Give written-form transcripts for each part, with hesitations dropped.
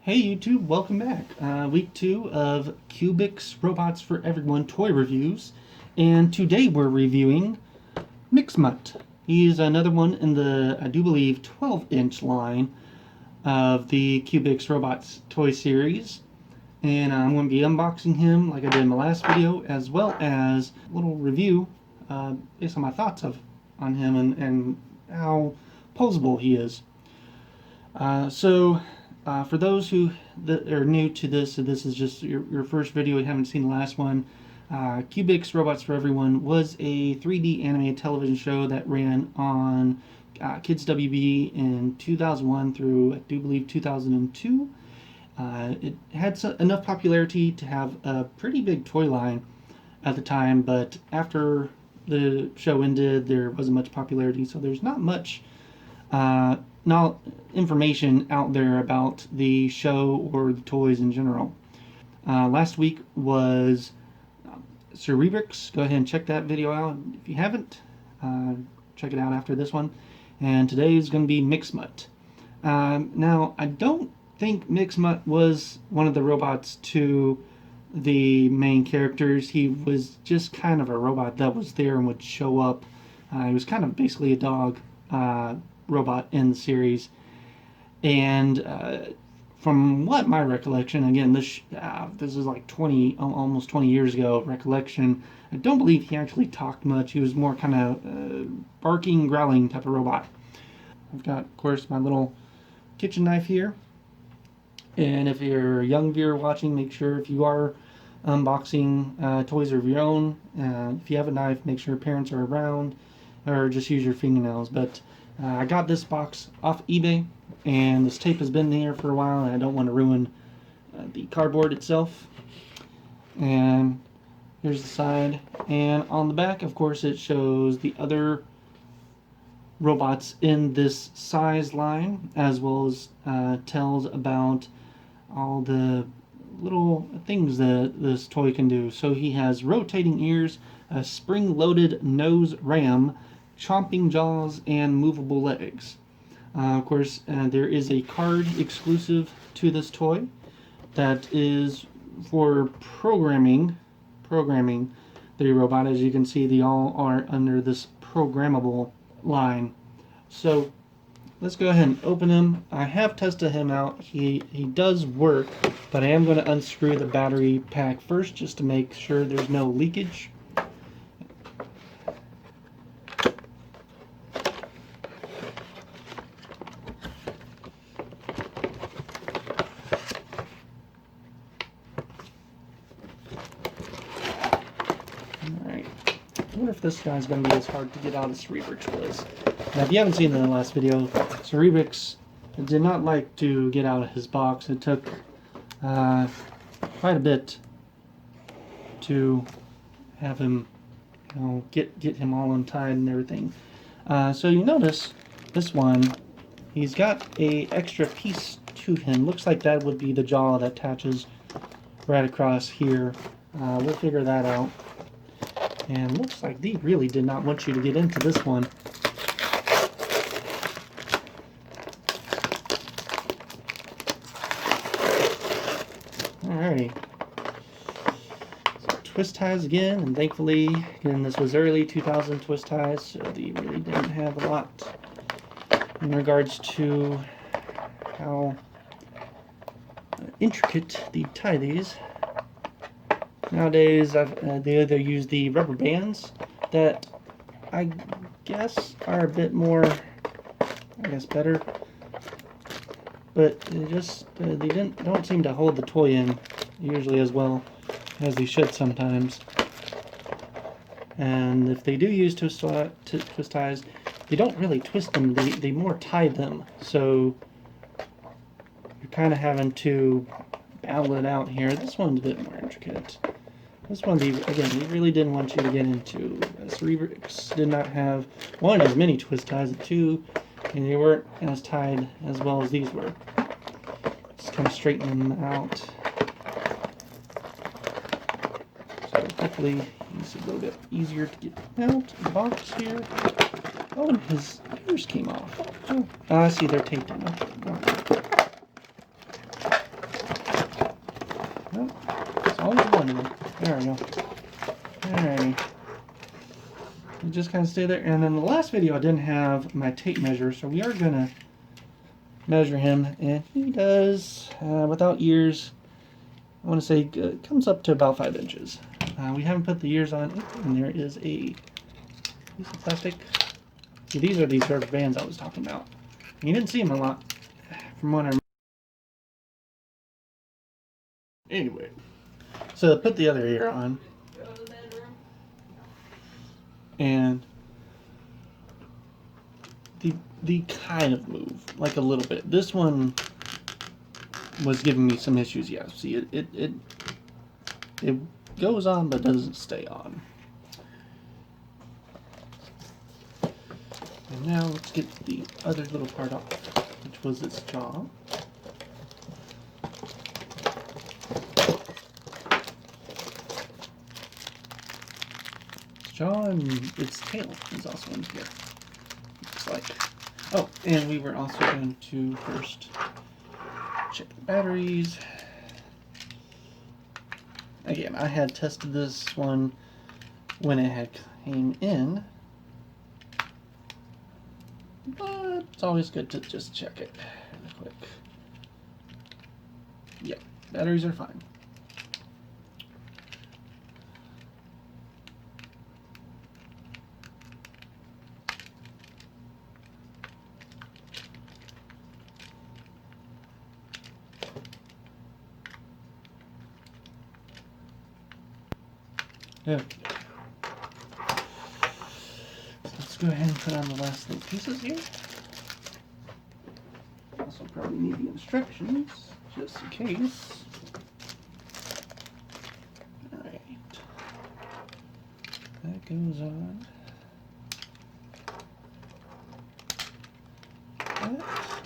Hey YouTube, welcome back. Week 2 of Cubix Robots for Everyone toy reviews, and today we're reviewing Mxmutt. He's another one in the, I do believe, 12-inch line of the Cubix Robots toy series, and I'm going to be unboxing him like I did in my last video, as well as a little review based on my thoughts on him and how posable he is. For those that are new to this, so this is just your first video, you haven't seen the last one, Cubix Robots for Everyone was a 3D animated television show that ran on Kids WB in 2001 through, I do believe, 2002. It had enough popularity to have a pretty big toy line at the time, but after the show ended, there wasn't much popularity, so there's not much information out there about the show or the toys in general. Last week was Cubix. Go ahead and check that video out if you haven't. Check it out after this one. And today is going to be Mxmutt. Now, I don't think Mxmutt was one of the robots to the main characters. He was just kind of a robot that was there and would show up. He was kind of basically a dog robot in the series, and from what my recollection, again, this is like almost 20 years ago recollection, I don't believe he actually talked much. He was more kind of barking, growling type of robot. I've got, of course, my little kitchen knife here, and if you're a young viewer watching, make sure if you are unboxing toys of your own, if you have a knife, make sure parents are around, or just use your fingernails. But I got this box off eBay, and this tape has been there for a while, and I don't want to ruin the cardboard itself. And here's the side, and on the back, of course, it shows the other robots in this size line, as well as tells about all the little things that this toy can do. So he has rotating ears, a spring-loaded nose ram, chomping jaws, and movable legs. Of course, there is a card exclusive to this toy that is for programming the robot. As you can see, they all are under this programmable line. So let's go ahead and open him. I have tested him out. He does work, but I am going to unscrew the battery pack first just to make sure there's no leakage. Alright, I wonder if this guy's going to be as hard to get out as Cubix was. Now, if you haven't seen it in the last video, Cubix did not like to get out of his box. It took quite a bit to have him, get him all untied and everything. So you notice this one, he's got a extra piece to him. Looks like that would be the jaw that attaches right across here. We'll figure that out. And looks like they really did not want you to get into this one. Alrighty. So twist ties again, and thankfully, again, this was early 2000 twist ties, so they really didn't have a lot in regards to how intricate they tie these. Nowadays, they either use the rubber bands that I guess are a bit more, better, but they don't seem to hold the toy in usually as well as they should sometimes. And if they do use twist ties, they don't really twist them. They more tie them. So you're kind of having to battle it out here. This one's a bit more intricate. This one, again, they really didn't want you to get into. Cubix did not have, one, as many twist ties, and two, and they weren't as tied as well as these were. Just kind of straighten them out. So hopefully it's a little bit easier to get out of the box here. Oh, and his ears came off. Oh, I see they're taped in. Okay. we go. Alrighty. You just kind of stay there. And then the last video I didn't have my tape measure, so we are going to measure him. And he does, without ears, I want to say comes up to about 5 inches. We haven't put the ears on, and there is a piece of plastic. See, these are these rubber bands I was talking about. You didn't see them a lot, from what I remember. Anyway, so put the other ear on, and the kind of move, like a little bit. This one was giving me some issues. Yeah, see, it goes on but doesn't stay on. And now let's get the other little part off, which was its jaw. Its jaw and its tail is also in here. Looks like. Oh, and we were also going to first check the batteries. Again, I had tested this one when it had came in, but it's always good to just check it really quick. Yeah, batteries are fine. Yeah. Let's go ahead and put on the last little pieces here. Also probably need the instructions, just in case. Alright. That goes on. That,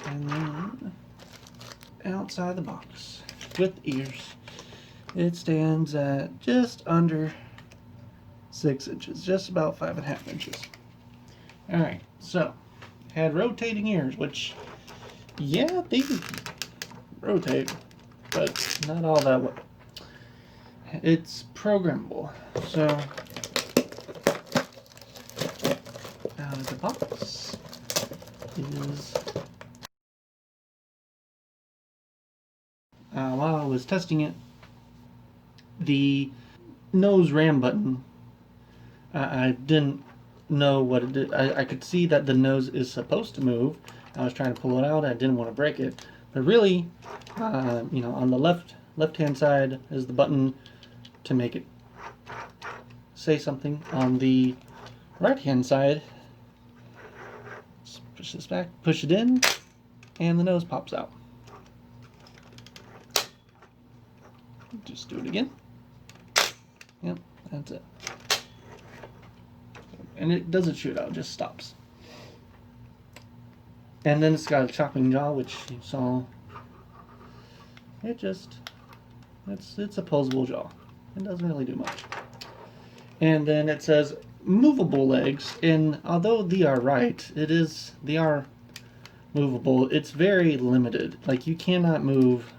and then outside the box with ears. It stands at just under 6 inches, just about 5.5 inches. Alright, so had rotating ears, which, yeah, they rotate, but not all that way. It's programmable. So out of the box is, while I was testing it, the nose RAM button, I didn't know what it did. I could see that the nose is supposed to move. I was trying to pull it out. I didn't want to break it, but really, you know, on the left-hand side is the button to make it say something. On the right-hand side, just push this back, push it in, and the nose pops out. Just do it again. Yep, that's it. And it doesn't shoot out, it just stops. And then it's got a chopping jaw, which you saw. It's a posable jaw. It doesn't really do much. And then it says movable legs, and although they are right, they are movable. It's very limited. Like, you cannot move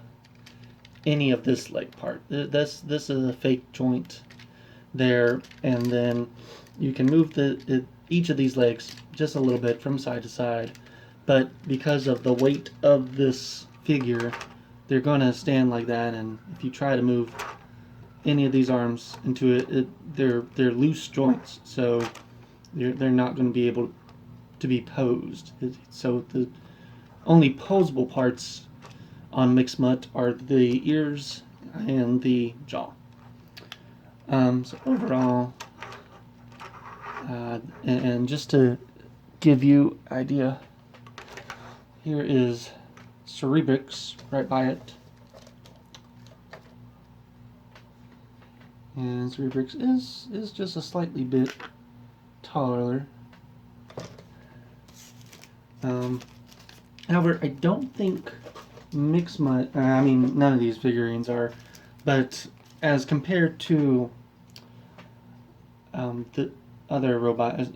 any of this leg part. This is a fake joint there, and then you can move each of these legs just a little bit from side to side, but because of the weight of this figure, they're going to stand like that, and if you try to move any of these arms into it, they're loose joints, so they're not going to be able to be posed. So the only posable parts on Mxmutt are the ears and the jaw. So overall, and just to give you an idea, here is Cubix right by it. And Cubix is just a slightly bit taller. However, I don't think Mxmutt, I mean, none of these figurines are, but as compared to the other robots,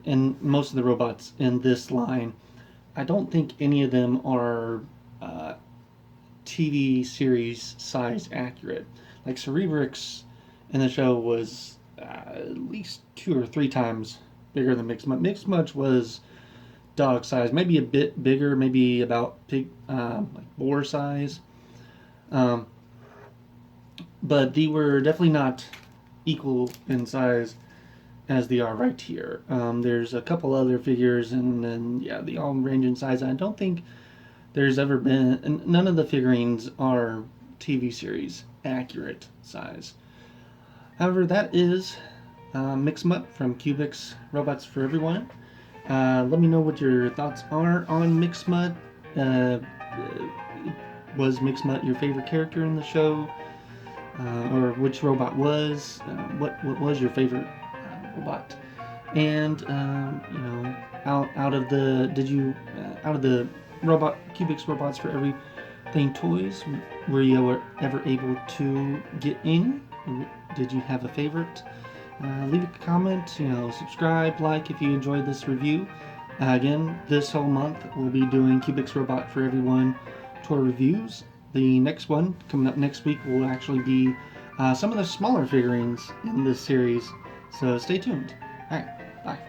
and most of the robots in this line, I don't think any of them are TV series size accurate. Like Cubix in the show was at least 2 or 3 times bigger than Mxmutt. Mxmutt was dog size, maybe a bit bigger, maybe about pig, like boar size. Um, but they were definitely not equal in size as they are right here. There's a couple other figures, and then yeah, they all range in size. I don't think there's ever been, and none of the figurines are TV series accurate size. However, that is Mxmutt from Cubix Robots for Everyone. Let me know what your thoughts are on Mxmutt. Was Mxmutt your favorite character in the show? Or which robot was? What was your favorite robot? And you know, out of the out of the robot Cubix Robots for Everything toys, were you ever able to get in? Did you have a favorite? Leave a comment, you know, subscribe, like if you enjoyed this review. Again, this whole month we'll be doing Cubix Robot for Everyone toy reviews. The next one coming up next week will actually be some of the smaller figurines in this series, so stay tuned. Alright, bye.